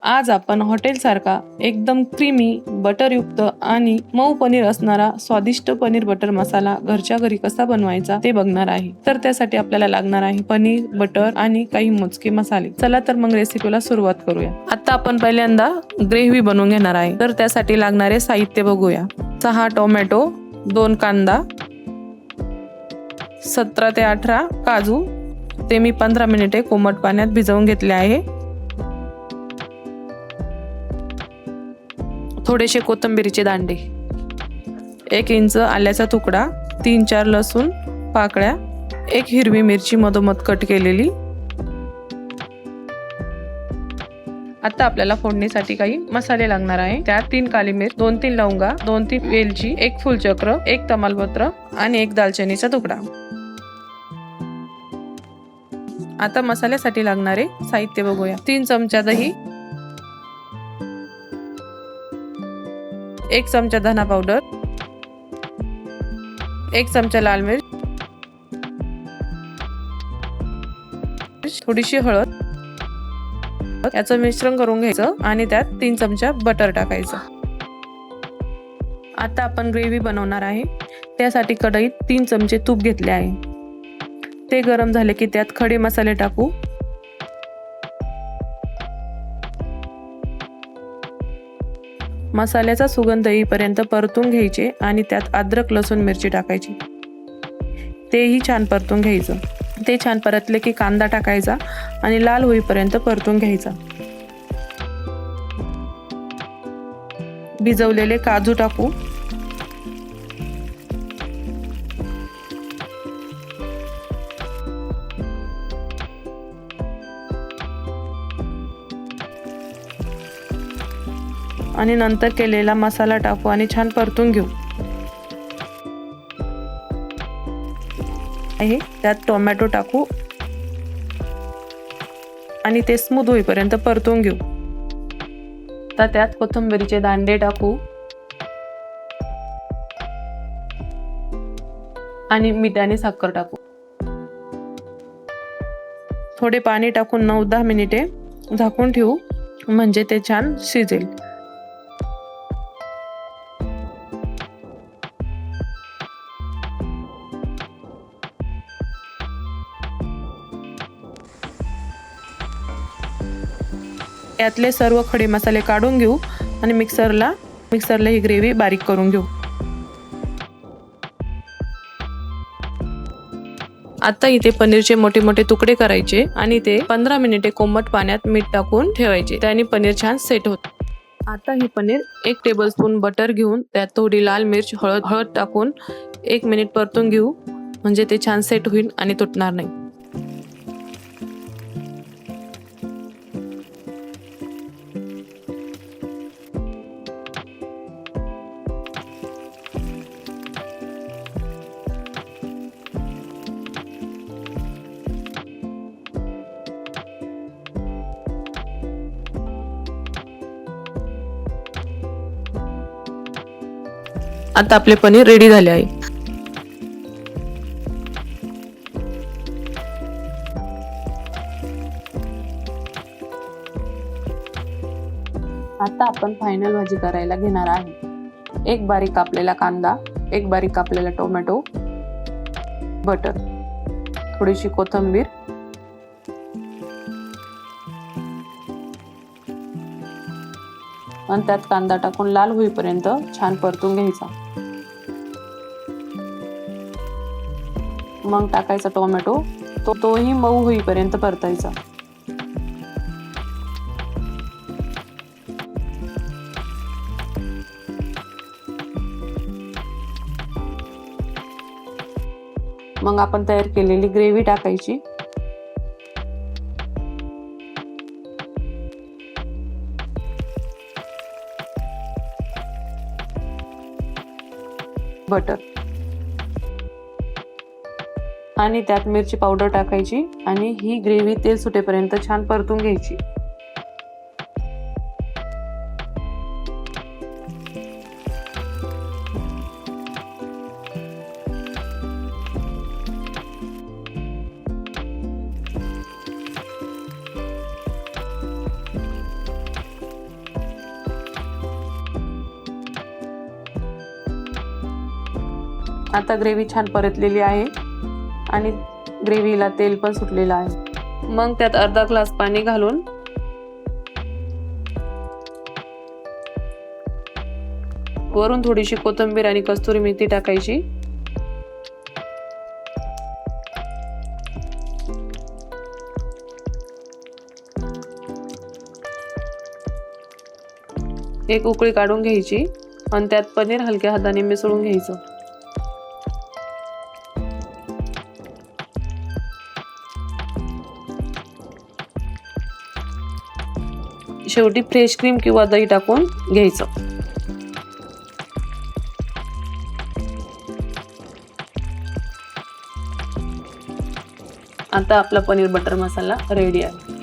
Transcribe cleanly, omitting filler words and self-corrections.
आज आपण हॉटेलसारखा एकदम क्रीमी, बटरयुक्त आणि मऊ पनीर असणारा स्वादिष्ट पनीर बटर मसाला घरच्या घरी कसा बनवायचा ते बघणार आहे. तर त्यासाठी आपल्याला लागणार आहे पनीर, बटर आणि काही मोजके मसाले. चला तर मग रेसिपीला सुरुवात करूया. आता आपण पहिल्यांदा ग्रेव्ही बनवून घेणार आहे. तर त्यासाठी लागणारे साहित्य बघूया. 6 टोमॅटो, 2 कांदा, 17 ते 18 काजू, ते मी 15 मिनिटे कोमट पाण्यात भिजवून घेतले आहे. थोडेसे कोथिंबीरीचे दांडे, 1 इंच आल्याचा तुकडा, 3-4 लसूण पाकळ्या, 1 हिरवी मिरची मधोमध कट केलेली. आता आपल्याला फोडणीसाठी काही मसाले लागणार आहे. त्यात 3 काली मिर्च, 2-3 लवंगा, 2-3 वेलची, 1 फुलचक्र, 1 तमालपत्र आणि 1 दालचिनीचा तुकडा. आता मसाल्यासाठी लागणारे साहित्य बघूया. 3 चमचा दही, 1 चमचा धना पावडर, 1 चमचा लाल मिर्च, थोडीशी हळद, याचं मिश्रण करून घ्यायचं आणि त्यात 3 चमचा बटर टाकायचं. आता आपण ग्रेव्ही बनवणार आहे. त्यासाठी कढईत 3 चमचे तूप घेतले आहे. ते गरम झाले की त्यात खडे मसाले टाकू. मसाल्याचा सुगंध येईपर्यंत परतून घ्यायचे आणि त्यात अद्रक, लसूण, मिरची टाकायची. तेही छान परतून घ्यायचं. ते छान परतले की कांदा टाकायचा आणि लाल होईपर्यंत परतून घ्यायचा. भिजवलेले काजू टाकू. आणि नंतर केलेला मसाला टाकू आणि छान परतून घेऊ. त्यात टोमॅटो टाकू आणि ते स्मूथ होईपर्यंत परतून घेऊ. तर त्यात कोथिंबीरीचे दांडे टाकू आणि मीठ आणि साखर टाकू. थोडे पाणी टाकून 9-10 मिनिटे झाकून ठेवू, म्हणजे ते छान शिजेल. यातले सर्व खडे मसाले काढून घेऊ आणि मिक्सरला ही ग्रेव्ही बारीक करून घेऊ. आता इथे पनीरचे मोठे मोठे तुकडे करायचे आणि ते 15 मिनिटे कोमट पाण्यात मीठ टाकून ठेवायचे. त्याने पनीर छान सेट होते. आता हे पनीर 1 टेबलस्पून बटर घेऊन त्यात थोडी लाल मिर्च, हळद टाकून 1 मिनिट परतून घेऊ, म्हणजे ते छान सेट होईल आणि तुटणार नाही. आता आपले पनीर रेडी झाले आहे. आता आपण फायनल भाजी करायला घेणार आहे. 1 बारीक कापलेला कांदा, 1 बारीक कापलेला टोमॅटो, बटर, थोडीशी कोथिंबीर, आणि त्यात कांदा टाकून लाल होईपर्यंत छान परतून घ्यायचा. मग टाकायचा टोमॅटो, तोही मऊ होईपर्यंत परतायचा. मग आपण तयार केलेली ग्रेव्ही टाकायची. बटर आणि त्यात मिरची पावडर टाकायची आणि ही ग्रेव्ही तेल सुटेपर्यंत छान परतून घ्यायची. आता ग्रेव्ही छान परतलेली आहे आणि ग्रेव्हीला तेल पण सुटलेलं आहे. मग त्यात अर्धा ग्लास पाणी घालून वरून थोडीशी कोथिंबीर आणि कस्तुरी मेथी टाकायची. एक उकळी काढून घ्यायची आणि त्यात पनीर हलक्या हाताने मिसळून घ्यायचं. शेवटी फ्रेश क्रीम किंवा दही टाकून घ्यायचं. आता आपला पनीर बटर मसाला रेडी आहे.